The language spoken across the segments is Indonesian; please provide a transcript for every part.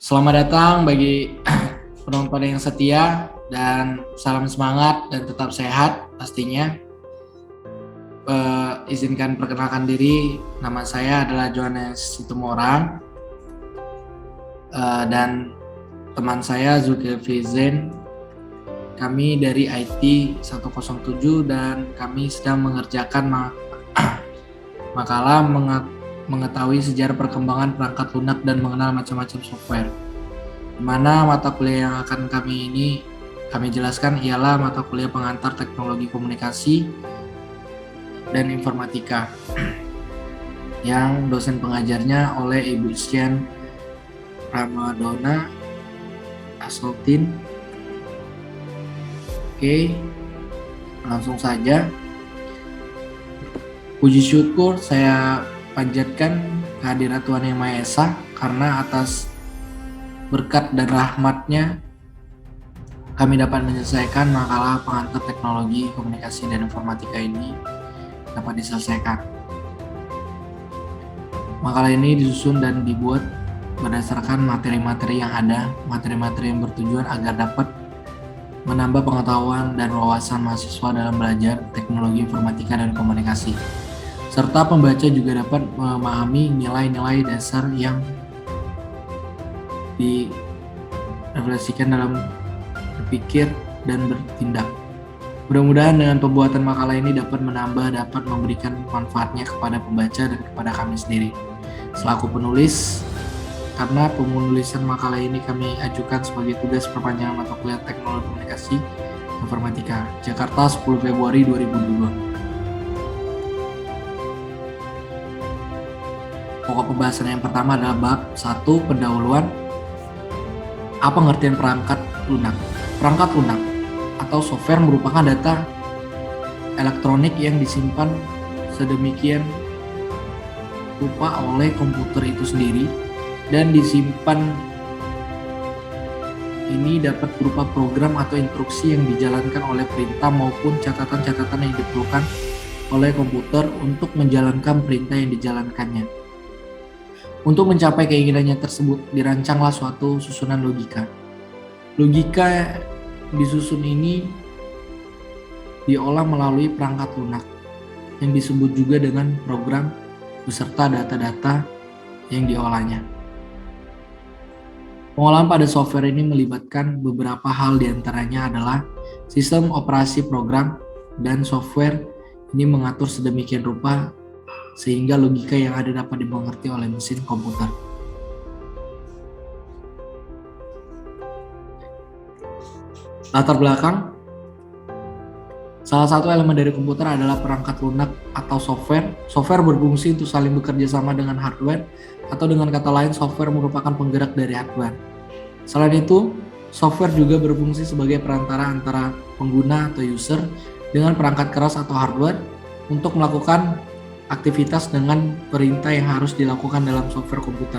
Selamat datang bagi penonton yang setia dan salam semangat dan tetap sehat pastinya. Izinkan perkenalkan diri, nama saya adalah Johannes Situmorang dan teman saya Zulkifli Zain. Kami dari IT 107 dan kami sedang mengerjakan makalah mengetahui sejarah perkembangan perangkat lunak dan mengenal macam-macam software. Di mana mata kuliah yang akan kami jelaskan ialah mata kuliah pengantar teknologi komunikasi dan informatika yang dosen pengajarnya oleh Ibu Sian Ramadona Asoltin. Oke, langsung saja. Puji syukur saya panjatkan kehadirat Tuhan Yang Maha Esa karena atas berkat dan rahmat-Nya kami dapat menyelesaikan makalah pengantar teknologi komunikasi dan informatika ini dapat diselesaikan. Makalah ini disusun dan dibuat berdasarkan materi-materi yang ada, materi-materi yang bertujuan agar dapat menambah pengetahuan dan wawasan mahasiswa dalam belajar teknologi informatika dan komunikasi. Serta pembaca juga dapat memahami nilai-nilai dasar yang direfleksikan dalam berpikir dan bertindak. Mudah-mudahan dengan pembuatan makalah ini dapat memberikan manfaatnya kepada pembaca dan kepada kami sendiri. Selaku penulis, karena penulisan makalah ini kami ajukan sebagai tugas perpanjangan mata kuliah teknologi komunikasi informatika, Jakarta 10 Februari 2022. Pokok pembahasan yang pertama adalah bab 1, pendahuluan. Apa pengertian perangkat lunak? Perangkat lunak atau software merupakan data elektronik yang disimpan sedemikian rupa oleh komputer itu sendiri, dan disimpan ini dapat berupa program atau instruksi yang dijalankan oleh perintah maupun catatan-catatan yang diperlukan oleh komputer untuk menjalankan perintah yang dijalankannya. Untuk mencapai keinginannya tersebut, dirancanglah suatu susunan logika. Logika disusun ini diolah melalui perangkat lunak, yang disebut juga dengan program beserta data-data yang diolahnya. Pengolahan pada software ini melibatkan beberapa hal, diantaranya adalah sistem operasi program dan software ini mengatur sedemikian rupa sehingga logika yang ada dapat dimengerti oleh mesin komputer. Latar belakang. Salah satu elemen dari komputer adalah perangkat lunak atau software. Software berfungsi untuk saling bekerja sama dengan hardware, atau dengan kata lain, software merupakan penggerak dari hardware. Selain itu, software juga berfungsi sebagai perantara antara pengguna atau user dengan perangkat keras atau hardware untuk melakukan aktivitas dengan perintah yang harus dilakukan dalam software komputer.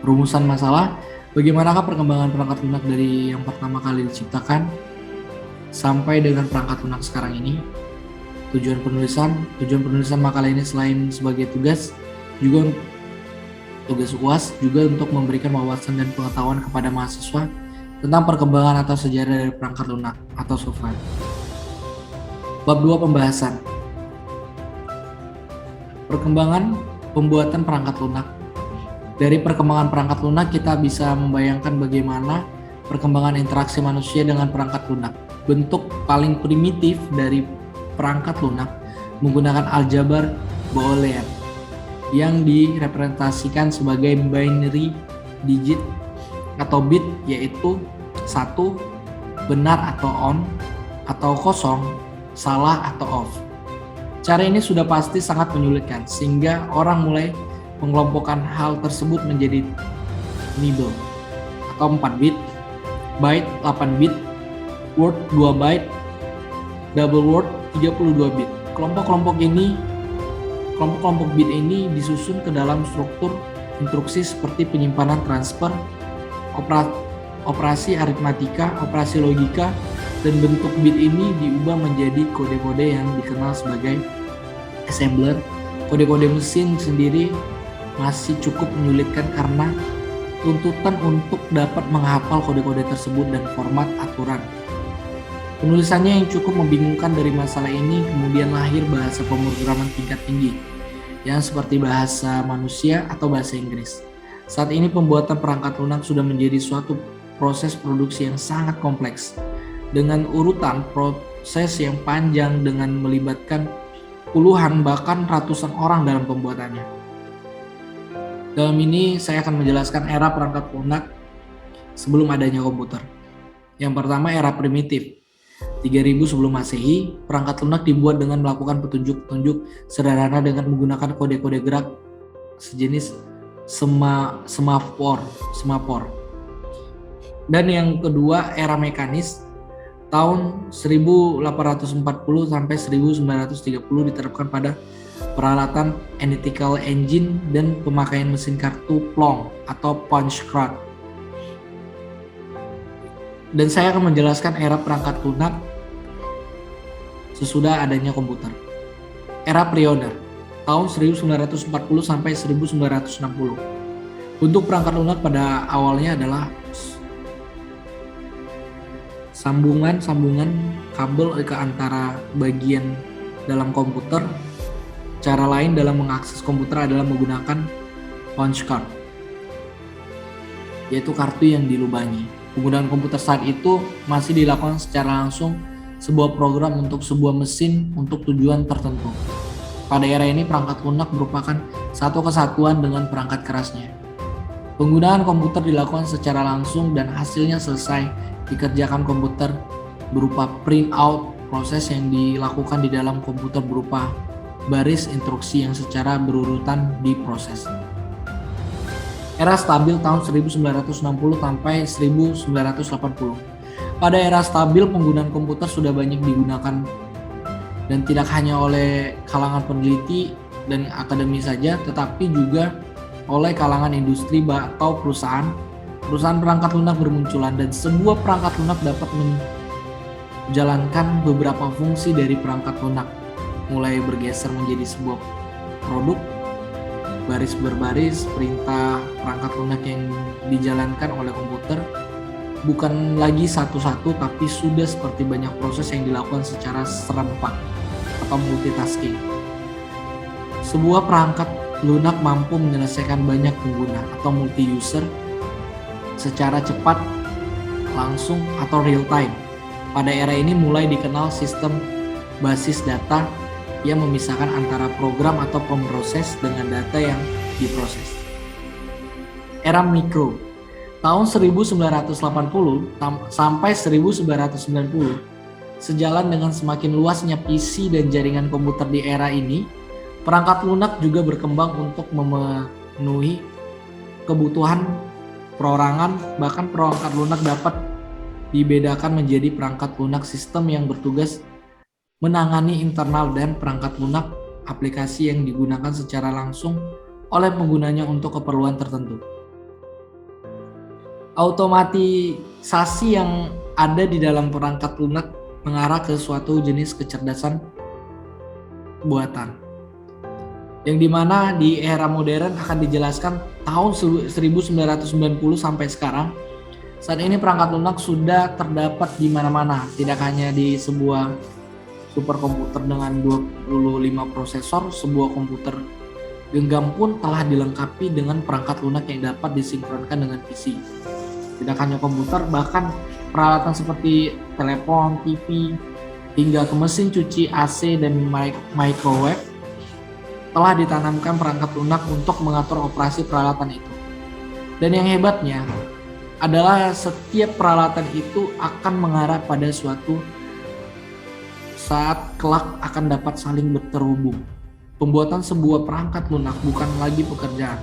Rumusan masalah, bagaimanakah perkembangan perangkat lunak dari yang pertama kali diciptakan sampai dengan perangkat lunak sekarang ini? Tujuan penulisan makalah ini selain sebagai tugas UAS juga untuk memberikan wawasan dan pengetahuan kepada mahasiswa tentang perkembangan atau sejarah dari perangkat lunak atau software. Bab 2, pembahasan. Perkembangan pembuatan perangkat lunak. Dari perkembangan perangkat lunak kita bisa membayangkan bagaimana perkembangan interaksi manusia dengan perangkat lunak. Bentuk paling primitif dari perangkat lunak menggunakan aljabar Boolean yang direpresentasikan sebagai binary digit atau bit, yaitu 1 benar atau on, atau kosong salah atau off. Cara ini sudah pasti sangat menyulitkan sehingga orang mulai mengelompokkan hal tersebut menjadi nibble atau 4 bit, byte 8 bit, word 2 byte, double word 32 bit. Kelompok-kelompok bit ini disusun ke dalam struktur instruksi seperti penyimpanan transfer, operasi aritmatika, operasi logika, dan bentuk bit ini diubah menjadi kode-kode yang dikenal sebagai assembler. Kode-kode mesin sendiri masih cukup menyulitkan karena tuntutan untuk dapat menghafal kode-kode tersebut dan format aturan. Penulisannya yang cukup membingungkan. Dari masalah ini kemudian lahir bahasa pemrograman tingkat tinggi yang seperti bahasa manusia atau bahasa Inggris. Saat ini pembuatan perangkat lunak sudah menjadi suatu proses produksi yang sangat kompleks dengan urutan proses yang panjang dengan melibatkan puluhan bahkan ratusan orang dalam pembuatannya. Dalam ini saya akan menjelaskan era perangkat lunak sebelum adanya komputer. Yang pertama, era primitif. 3000 sebelum Masehi, perangkat lunak dibuat dengan melakukan petunjuk-petunjuk sederhana dengan menggunakan kode-kode gerak sejenis semafor. Dan yang kedua, era mekanis. Tahun 1840 sampai 1930 diterapkan pada peralatan analytical engine dan pemakaian mesin kartu plong atau punch card. Dan saya akan menjelaskan era perangkat lunak sesudah adanya komputer. Era Pioneer, tahun 1940 sampai 1960. Bentuk perangkat lunak pada awalnya adalah sambungan kabel ke antara bagian dalam komputer. Cara lain dalam mengakses komputer adalah menggunakan punch card, yaitu kartu yang dilubangi. Penggunaan komputer saat itu masih dilakukan secara langsung, sebuah program untuk sebuah mesin untuk tujuan tertentu. Pada era ini perangkat lunak merupakan satu kesatuan dengan perangkat kerasnya. Penggunaan komputer dilakukan secara langsung dan hasilnya selesai dikerjakan komputer berupa print out. Proses yang dilakukan di dalam komputer berupa baris instruksi yang secara berurutan diproses. Era stabil tahun 1960 sampai 1980. Pada era stabil, penggunaan komputer sudah banyak digunakan dan tidak hanya oleh kalangan peneliti dan akademi saja, tetapi juga oleh kalangan industri atau perusahaan perangkat lunak bermunculan, dan sebuah perangkat lunak dapat menjalankan beberapa fungsi dari perangkat lunak, mulai bergeser menjadi sebuah produk baris berbaris. Perintah perangkat lunak yang dijalankan oleh komputer bukan lagi satu-satu, tapi sudah seperti banyak proses yang dilakukan secara serempak atau multitasking. Sebuah perangkat lunak mampu menyelesaikan banyak pengguna atau multi-user secara cepat, langsung, atau real time. Pada era ini mulai dikenal sistem basis data yang memisahkan antara program atau pemproses dengan data yang diproses. Era mikro, tahun 1980 sampai 1990, sejalan dengan semakin luasnya PC dan jaringan komputer di era ini, perangkat lunak juga berkembang untuk memenuhi kebutuhan perorangan. Bahkan perangkat lunak dapat dibedakan menjadi perangkat lunak sistem yang bertugas menangani internal dan perangkat lunak aplikasi yang digunakan secara langsung oleh penggunanya untuk keperluan tertentu. Otomatisasi yang ada di dalam perangkat lunak mengarah ke suatu jenis kecerdasan buatan, yang dimana di era modern akan dijelaskan tahun 1990 sampai sekarang. Saat ini perangkat lunak sudah terdapat di mana-mana, tidak hanya di sebuah superkomputer dengan 25 prosesor. Sebuah komputer genggam pun telah dilengkapi dengan perangkat lunak yang dapat disinkronkan dengan PC. Tidak hanya komputer, bahkan peralatan seperti telepon, TV, hingga ke mesin cuci, AC, dan microwave telah ditanamkan perangkat lunak untuk mengatur operasi peralatan itu. Dan yang hebatnya adalah setiap peralatan itu akan mengarah pada suatu saat kelak akan dapat saling terhubung. Pembuatan sebuah perangkat lunak bukan lagi pekerjaan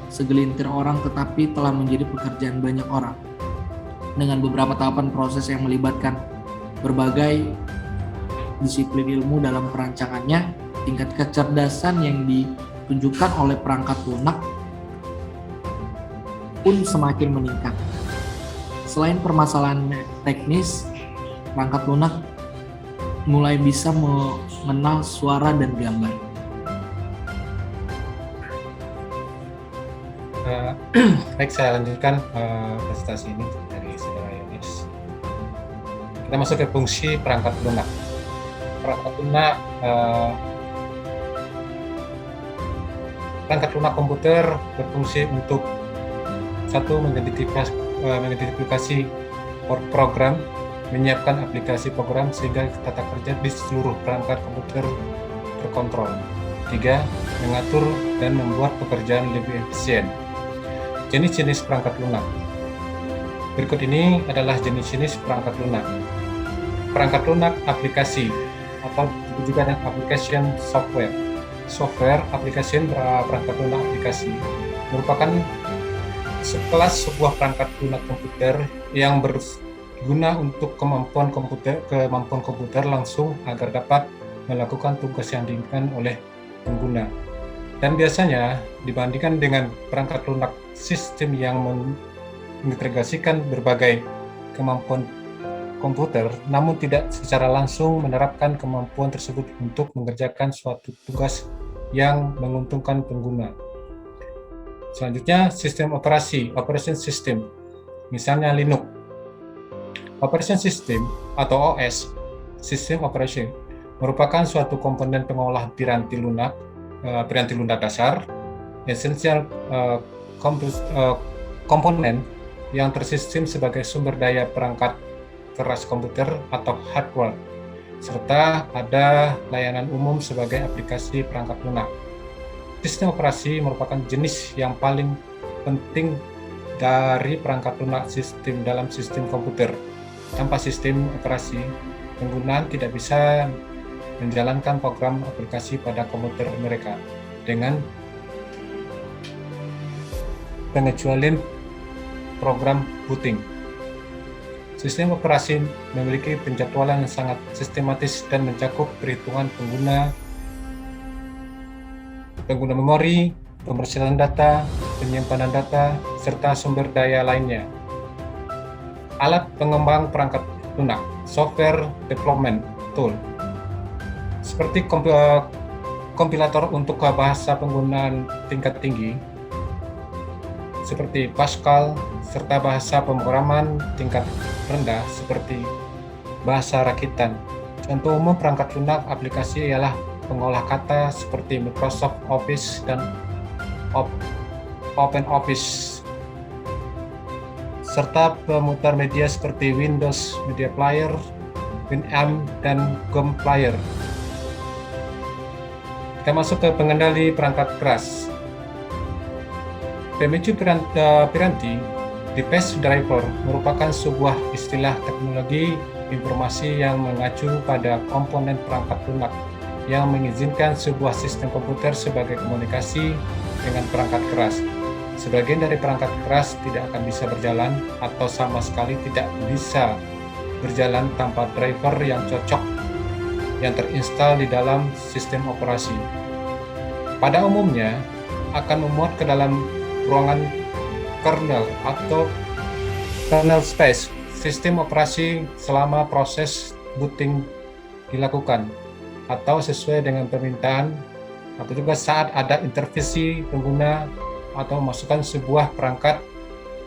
segelintir orang, tetapi telah menjadi pekerjaan banyak orang dengan beberapa tahapan proses yang melibatkan berbagai disiplin ilmu dalam perancangannya. Tingkat kecerdasan yang ditunjukkan oleh perangkat lunak pun semakin meningkat. Selain permasalahan teknis, perangkat lunak mulai bisa mengenal suara dan gambar. Baik, saya lanjutkan presentasi ini dari saudara Yonis. Kita masuk ke fungsi perangkat lunak. Perangkat lunak komputer berfungsi untuk satu, mengidentifikasi program, menyiapkan aplikasi program sehingga tata kerja di seluruh perangkat komputer terkontrol. 3. Mengatur dan membuat pekerjaan lebih efisien. Jenis-jenis perangkat lunak. Berikut ini adalah jenis-jenis perangkat lunak. Perangkat lunak aplikasi atau juga dengan application software. Software application perangkat lunak aplikasi merupakan sekelas sebuah perangkat lunak komputer yang berguna untuk kemampuan komputer langsung agar dapat melakukan tugas yang diinginkan oleh pengguna. Dan biasanya dibandingkan dengan perangkat lunak sistem yang mengintegrasikan berbagai kemampuan komputer, namun tidak secara langsung menerapkan kemampuan tersebut untuk mengerjakan suatu tugas yang menguntungkan pengguna. Selanjutnya, sistem operasi, operation system, misalnya Linux. Operation system atau OS, system operation, merupakan suatu komponen pengolah piranti lunak dasar, esensial komponen yang tersistem sebagai sumber daya perangkat keras komputer atau hardware, serta ada layanan umum sebagai aplikasi perangkat lunak. Sistem operasi merupakan jenis yang paling penting dari perangkat lunak sistem dalam sistem komputer. Tanpa sistem operasi, penggunaan tidak bisa menjalankan program aplikasi pada komputer mereka dengan pengecualian program booting. Sistem operasi memiliki penjadwalan yang sangat sistematis dan mencakup perhitungan pengguna memori, pemrosesan data, penyimpanan data, serta sumber daya lainnya. Alat pengembang perangkat lunak, software development tool, seperti kompilator untuk bahasa penggunaan tingkat tinggi, seperti Pascal, serta bahasa pemrograman tingkat rendah, seperti bahasa rakitan. Contoh umum perangkat lunak aplikasi ialah pengolah kata seperti Microsoft Office dan OpenOffice, serta pemutar media seperti Windows Media Player, Winamp, dan GNOME Player. Kita masuk ke pengendali perangkat keras. Pemicu piranti, device driver, merupakan sebuah istilah teknologi informasi yang mengacu pada komponen perangkat lunak yang mengizinkan sebuah sistem komputer sebagai komunikasi dengan perangkat keras. Sebagian dari perangkat keras tidak akan bisa berjalan atau sama sekali tidak bisa berjalan tanpa driver yang cocok yang terinstal di dalam sistem operasi. Pada umumnya akan memuat ke dalam ruangan kernel atau kernel space sistem operasi selama proses booting dilakukan, atau sesuai dengan permintaan, atau juga saat ada intervensi pengguna atau memasukkan sebuah perangkat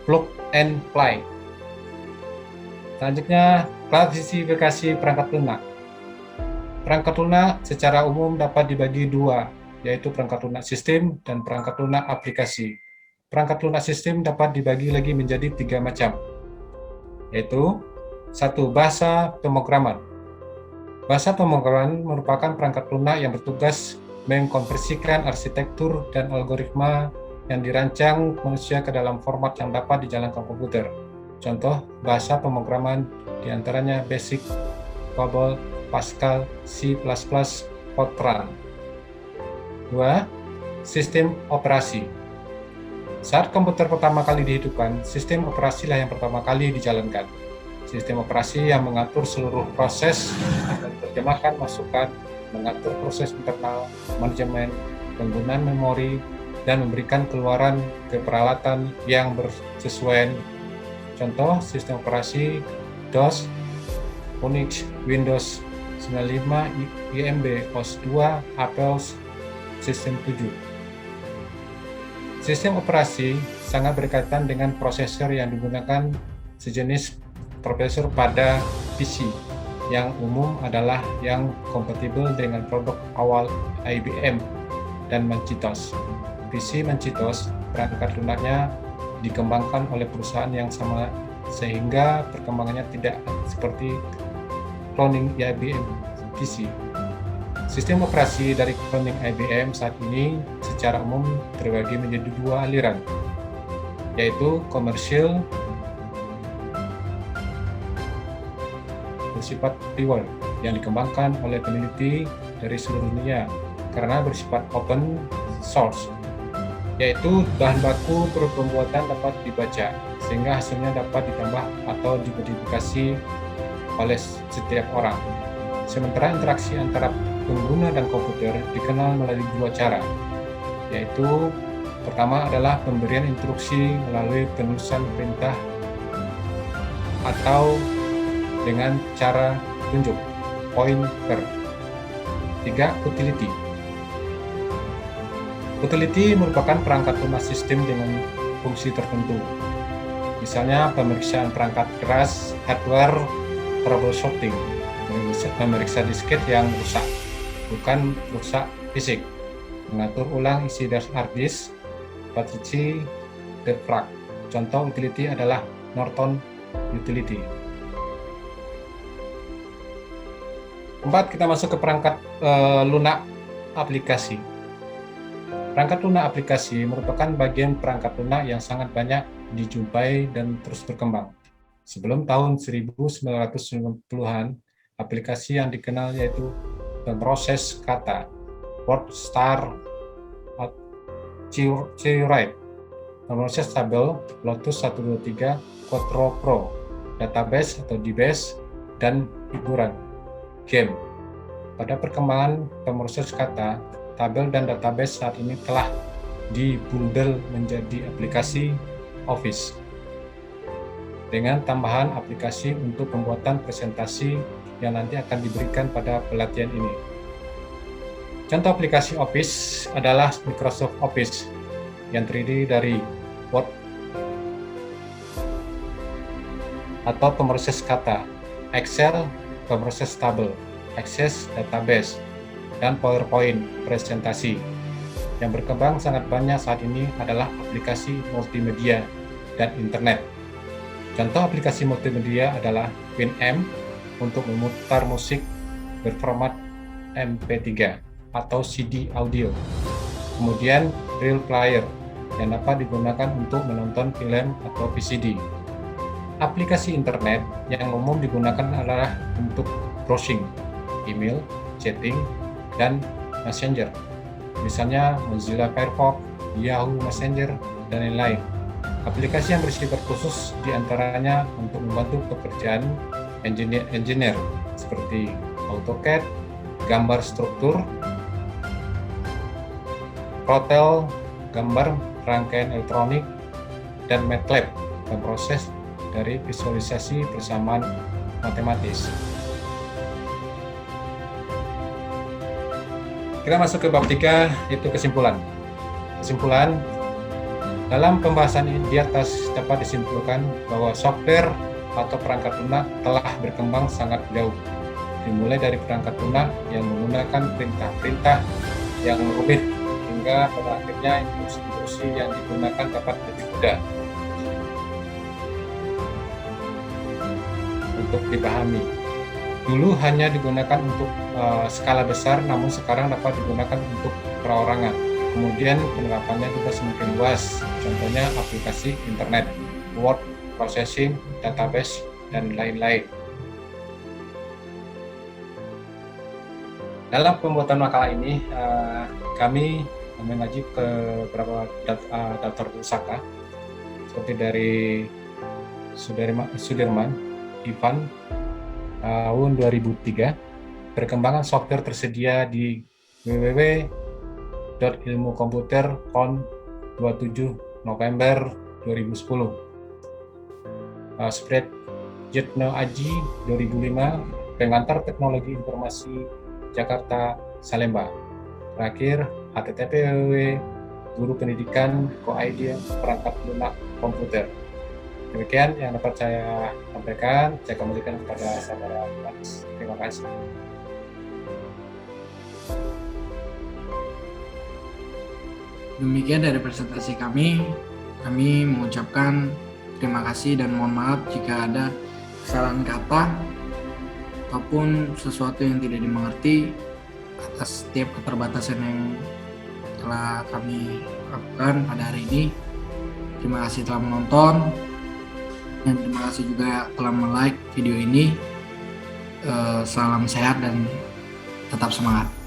plug and play. Selanjutnya, klasifikasi perangkat lunak. Perangkat lunak secara umum dapat dibagi dua, yaitu perangkat lunak sistem dan perangkat lunak aplikasi. Perangkat lunak sistem dapat dibagi lagi menjadi 3 macam, yaitu 1. Bahasa pemrograman. Bahasa pemrograman merupakan perangkat lunak yang bertugas mengkonversikan arsitektur dan algoritma yang dirancang manusia ke dalam format yang dapat dijalankan komputer. Contoh bahasa pemrograman diantaranya BASIC, COBOL, Pascal, C++, Fortran. 2. Sistem operasi. Saat komputer pertama kali dihidupkan, sistem operasilah yang pertama kali dijalankan. Sistem operasi yang mengatur seluruh proses dan terjemahkan masukan, mengatur proses internal, manajemen, penggunaan memori, dan memberikan keluaran ke peralatan yang bersesuaian. Contoh sistem operasi DOS, Unix, Windows 95, IMB, OS 2, Apple Sistem 7. Sistem operasi sangat berkaitan dengan prosesor yang digunakan sejenis prosesor pada PC. Yang umum adalah yang kompatibel dengan produk awal IBM dan Macintosh. PC Macintosh, perangkat lunaknya dikembangkan oleh perusahaan yang sama sehingga perkembangannya tidak seperti cloning IBM PC. Sistem operasi dari cloning IBM saat ini secara umum terbagi menjadi dua aliran, yaitu komersial bersifat reward yang dikembangkan oleh peneliti dari seluruh dunia karena bersifat open source, yaitu bahan baku untuk pembuatan dapat dibaca sehingga hasilnya dapat ditambah atau dimodifikasi oleh setiap orang. Sementara interaksi antara pengguna dan komputer dikenal melalui dua cara, yaitu pertama adalah pemberian instruksi melalui penulisan perintah atau dengan cara tunjuk pointer. 3. Utility. Utility merupakan perangkat lunak sistem dengan fungsi tertentu. Misalnya pemeriksaan perangkat keras, hardware, troubleshooting, memeriksa disket yang rusak, bukan rusak fisik, mengatur ulang isi hard disk, partition, defrag. Contoh utility adalah Norton Utility. 4. Kita masuk ke perangkat lunak aplikasi. Perangkat lunak aplikasi merupakan bagian perangkat lunak yang sangat banyak dijumpai dan terus berkembang. Sebelum tahun 1990-an, aplikasi yang dikenal yaitu pemroses kata, WordStar, Cheerwright, pemroses tabel, Lotus 123, Quattro Pro, database atau DBase, dan hiburan, game. Pada perkembangan pemroses kata, tabel dan database saat ini telah dibundel menjadi aplikasi Office dengan tambahan aplikasi untuk pembuatan presentasi yang nanti akan diberikan pada pelatihan ini. Contoh aplikasi Office adalah Microsoft Office yang terdiri dari Word atau pemroses kata, Excel, pemroses tabel, Access database, dan PowerPoint presentasi. Yang berkembang sangat banyak saat ini adalah aplikasi multimedia dan internet. Contoh aplikasi multimedia adalah Winamp untuk memutar musik berformat MP3 atau CD audio. Kemudian Real Player yang dapat digunakan untuk menonton film atau VCD. Aplikasi internet yang umum digunakan adalah untuk browsing, email, chatting, dan Messenger. Misalnya Mozilla Firefox, Yahoo Messenger, dan lain-lain. Aplikasi yang bersifat khusus diantaranya untuk membantu pekerjaan engineer seperti AutoCAD, gambar struktur, Protel, gambar rangkaian elektronik, dan MATLAB, pemroses dari visualisasi persamaan matematis. Kita masuk ke bab 3, yaitu kesimpulan. Kesimpulan, dalam pembahasan ini di atas dapat disimpulkan bahwa software atau perangkat lunak telah berkembang sangat jauh, dimulai dari perangkat lunak yang menggunakan perintah-perintah yang rumit hingga pada akhirnya instruksi-instruksi yang digunakan dapat lebih mudah untuk dipahami. Dulu hanya digunakan untuk skala besar, namun sekarang dapat digunakan untuk perorangan. Kemudian penerapannya juga semakin luas, contohnya aplikasi internet, word processing, database, dan lain-lain. Dalam pembuatan makalah ini, kami mengaji ke beberapa daftar pusaka, seperti dari Sudirman, Ivan, tahun 2003, perkembangan software tersedia di www.ilmukomputer.com 27 November 2010. Spread Jetno Aji 2005, pengantar teknologi informasi Jakarta Salemba. Terakhir, http Guru Pendidikan Co-ID Perangkat Lunak Komputer. Demikian yang dapat saya sampaikan. Saya kembalikan kepada saudara Mas. Terima kasih. Demikian dari presentasi kami. Kami mengucapkan terima kasih dan mohon maaf jika ada kesalahan kata ataupun sesuatu yang tidak dimengerti atas setiap keterbatasan yang telah kami lakukan pada hari ini. Terima kasih telah menonton dan terima kasih juga telah like video ini. Salam sehat dan tetap semangat.